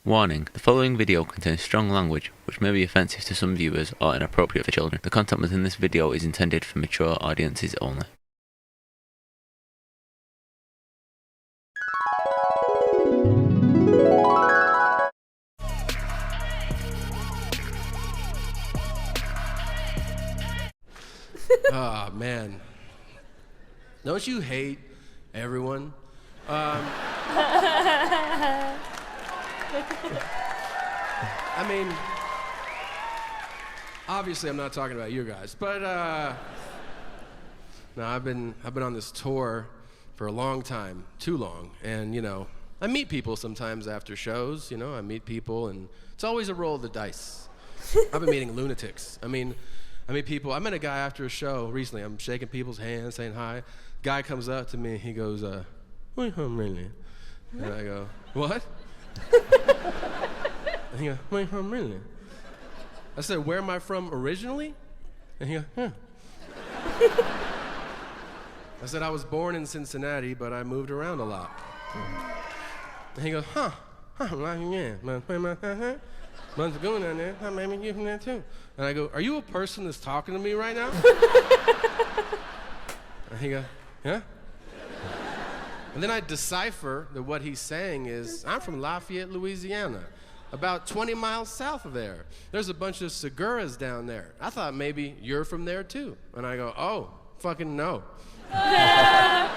Warning, the following video contains strong language, which may be offensive to some viewers or inappropriate for children. The content within this video is intended for mature audiences only. Oh, man. Don't you hate everyone? I mean, obviously I'm not talking about you guys, but no, I've been on this tour for a long time, too long, and you know, I meet people sometimes after shows, you know, I meet people and it's always a roll of the dice. I've been meeting lunatics. I meet people. I met a guy after a show recently. I'm shaking people's hands, saying hi. Guy comes up to me. He goes, "Where you from, really?" And I go, "What?" And he goes, "Where you from, really?" I said, "Where am I from originally?" And he goes, "Yeah." I said, "I was born in Cincinnati, but I moved around a lot." And he goes, "Huh? Like, yeah, months ago down there, I maybe you from there too." And I go, "Are you a person that's talking to me right now?" And he goes, "Yeah." And then I decipher that what he's saying is, I'm from Lafayette, Louisiana, about 20 miles south of there. There's a bunch of SEGURAs down there. I thought maybe you're from there too. And I go, "Oh, fucking no." And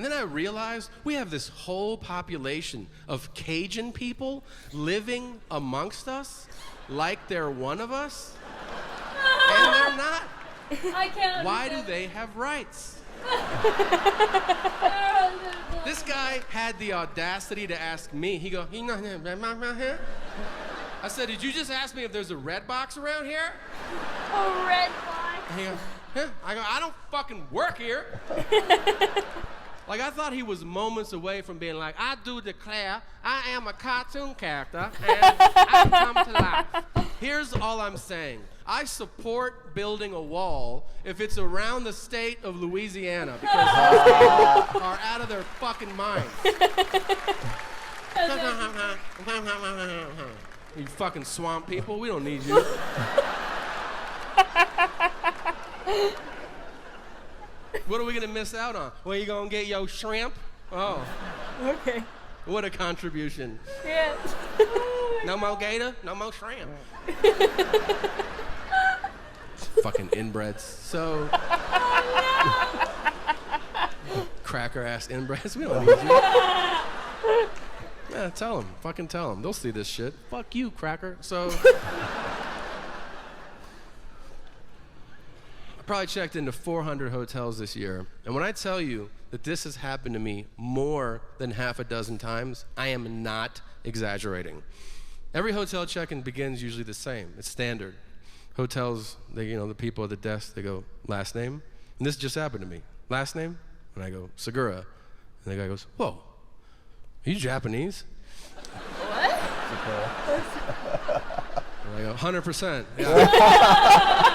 then I realized we have this whole population of Cajun people living amongst us like they're one of us, and they're not. I can't. Why do they have rights? This guy had the audacity to ask me. He go, I said, "Did you just ask me if there's a red box around here?" A red box? He goes, "Yeah." I go, "I don't fucking work here." Like, I thought he was moments away from being like, "I do declare I am a cartoon character and I come to life." Here's all I'm saying. I support building a wall if it's around the state of Louisiana, because those people are out of their fucking minds. You fucking swamp people, we don't need you. What are we gonna miss out on? Where you gonna get your shrimp? Oh. Okay. What a contribution. Yeah. No more gator, no more shrimp. Fucking inbreds. So. Cracker ass inbreds, we don't need you. Yeah, tell them. Fucking tell them. They'll see this shit. Fuck you, cracker. So. Probably checked into 400 hotels this year, and when I tell you that this has happened to me more than half a dozen times, I am not exaggerating. Every hotel check-in begins usually the same. It's standard. Hotels, the people at the desk, they go, "Last name?" And this just happened to me. "Last name?" And I go, "Segura." And the guy goes, "Whoa, are you Japanese?" What? And I go, "100%. Yeah."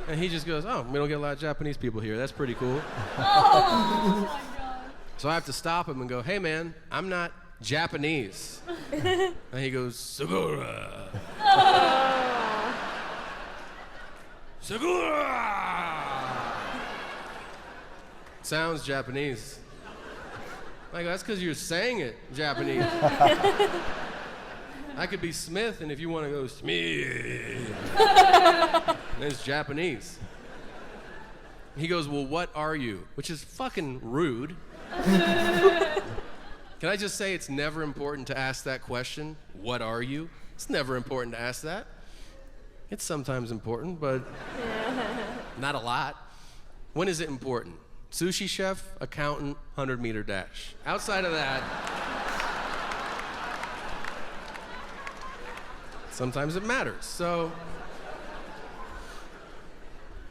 And he just goes, "Oh, we don't get a lot of Japanese people here. That's pretty cool." Oh my God. So I have to stop him and go, "Hey man, I'm not Japanese." And he goes, "Segura." Oh. "Segura." Sounds Japanese. I go, "That's because you're saying it Japanese." I could be Smith, and if you want to go Smith, it's Japanese. He goes, "Well, what are you?" Which is fucking rude. Can I just say it's never important to ask that question? What are you? It's never important to ask that. It's sometimes important, but not a lot. When is it important? Sushi chef, accountant, 100-meter dash. Outside of that, sometimes it matters. So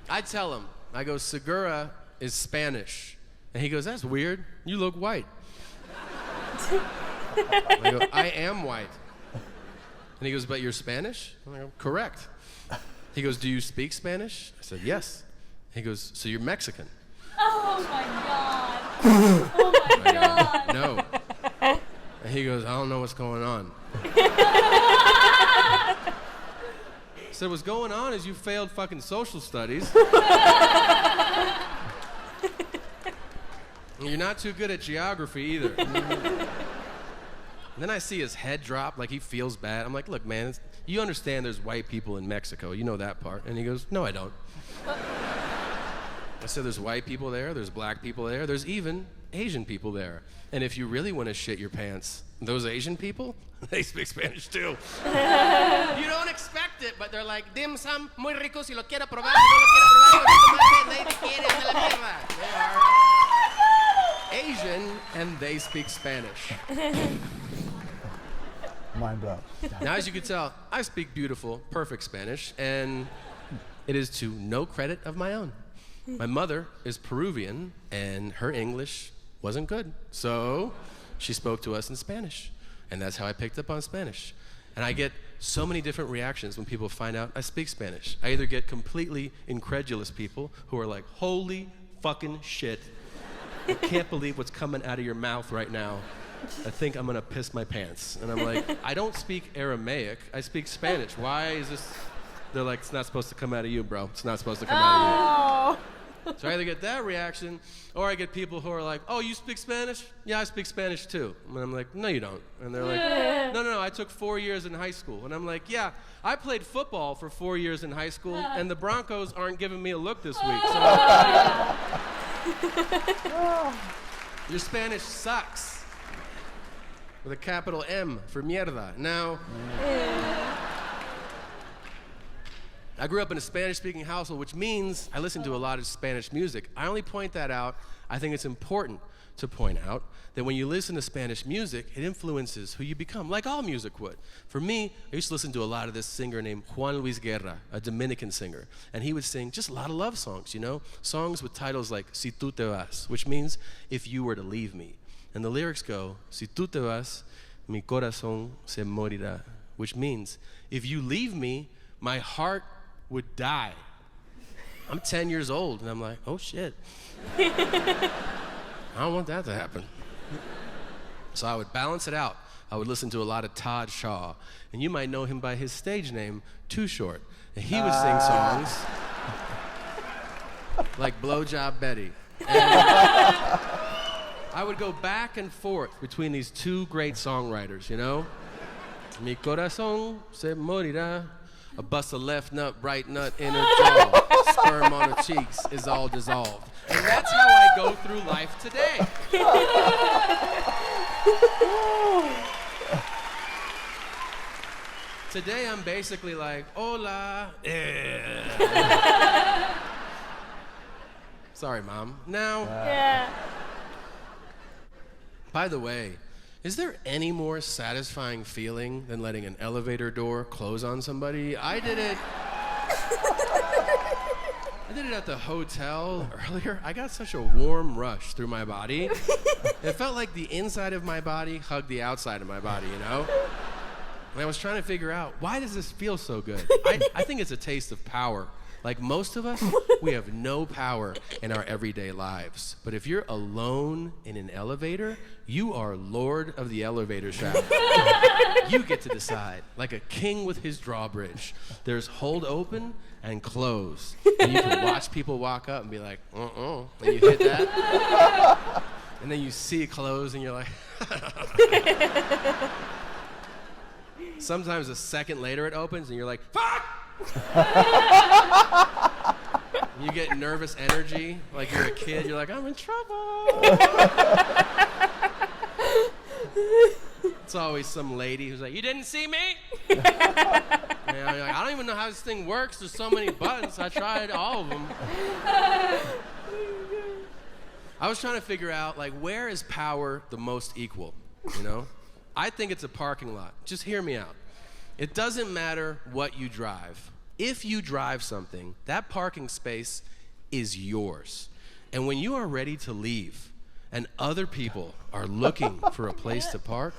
I tell him, I go, "Segura is Spanish." And he goes, "That's weird. You look white." I go, "I am white." And he goes, "But you're Spanish?" And I go, "Correct." He goes, "Do you speak Spanish?" I said, "Yes." He goes, "So you're Mexican?" Oh my God. Oh my God. No. He goes, I don't know what's going on. I said, what's going on is you failed fucking social studies. And you're not too good at geography either. And then I see his head drop, like he feels bad. I'm like, look, man, you understand there's white people in Mexico. You know that part. And he goes, no, I don't. I said, there's white people there, there's black people there, there's even Asian people there. And if you really want to shit your pants, those Asian people, they speak Spanish too. You don't expect it, but they're like, dim sum, muy rico, si lo quiero probar, si no lo quiero probar, nadie te quiere, de la mierda. They are Asian, and they speak Spanish. Mind blown. Now, as you can tell, I speak beautiful, perfect Spanish, and it is to no credit of my own. My mother is Peruvian, and her English wasn't good. So she spoke to us in Spanish, and that's how I picked up on Spanish. And I get so many different reactions when people find out I speak Spanish. I either get completely incredulous people who are like, holy fucking shit, I can't believe what's coming out of your mouth right now. I think I'm gonna piss my pants. And I'm like, I don't speak Aramaic, I speak Spanish. Why is this? They're like, it's not supposed to come out of you, bro. It's not supposed to come out of you. So I either get that reaction, or I get people who are like, oh, you speak Spanish? Yeah, I speak Spanish too. And I'm like, no, you don't. And they're like, no, I took 4 years in high school. And I'm like, yeah, I played football for 4 years in high school, and the Broncos aren't giving me a look this week. So your Spanish sucks. With a capital M for mierda. Now, I grew up in a Spanish-speaking household, which means I listen to a lot of Spanish music. I only point that out. I think it's important to point out that when you listen to Spanish music, it influences who you become, like all music would. For me, I used to listen to a lot of this singer named Juan Luis Guerra, a Dominican singer, and he would sing just a lot of love songs, you know? Songs with titles like Si Tú Te Vas, which means if you were to leave me. And the lyrics go, Si tú te vas, mi corazón se morirá, which means if you leave me, my heart would die. I'm 10 years old, and I'm like, oh shit. I don't want that to happen. So I would balance it out. I would listen to a lot of Todd Shaw, and you might know him by his stage name, Too Short. And he would sing songs like Blowjob Betty. And I would go back and forth between these two great songwriters, you know? Mi corazón se morirá. A bust a left nut, right nut, inner jaw. Sperm on the cheeks is all dissolved. And that's how I go through life today. Today I'm basically like, hola. Sorry, Mom. Now, by the way, is there any more satisfying feeling than letting an elevator door close on somebody? I did it at the hotel earlier. I got such a warm rush through my body. It felt like the inside of my body hugged the outside of my body, you know? And I was trying to figure out, why does this feel so good? I think it's a taste of power. Like most of us, we have no power in our everyday lives. But if you're alone in an elevator, you are Lord of the elevator shaft. You get to decide, like a king with his drawbridge. There's hold open and close. And you can watch people walk up and be like, and you hit that. And then you see it close and you're like, sometimes a second later it opens and you're like, fuck! You get nervous energy, like you're a kid, you're like, I'm in trouble. It's always some lady who's like, you didn't see me? And you're like, I don't even know how this thing works, there's so many buttons, I tried all of them. I was trying to figure out, like, where is power the most equal, you know? I think it's a parking lot. Just hear me out. It doesn't matter what you drive. If you drive something, that parking space is yours. And when you are ready to leave and other people are looking for a place to park,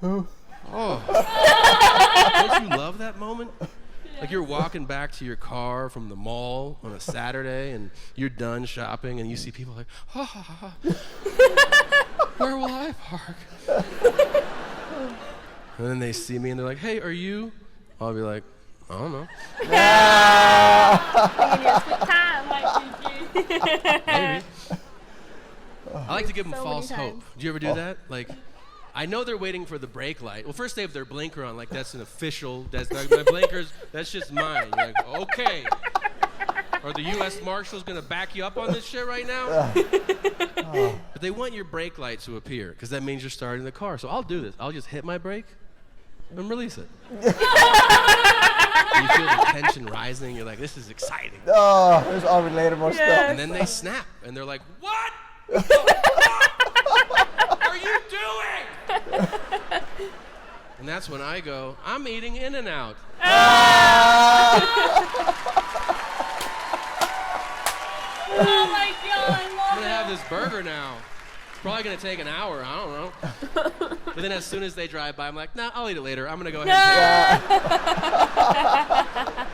don't you love that moment? Like you're walking back to your car from the mall on a Saturday and you're done shopping and you see people like, Where will I park? And then they see me and they're like, hey, are you? I'll be like, I don't know. Maybe. I like to give them So false many hope. times. Do you ever do that? Like, I know they're waiting for the brake light. Well, first they have their blinker on, like that's an official. That's like my blinkers. That's just mine. You're like, okay. Are the U.S. Marshals gonna back you up on this shit right now? But they want your brake light to appear because that means you're starting the car. So I'll do this. I'll just hit my brake and release it. You feel the tension rising. You're like, this is exciting. Oh, there's all relatable stuff. And then they snap and they're like, what? What the fuck are you doing? And that's when I go, I'm eating In-N-Out. Oh my God, I I'm love gonna have this burger now. It's probably gonna take an hour, I don't know. But then as soon as they drive by, I'm like, nah, I'll eat it later. I'm gonna go ahead and take it.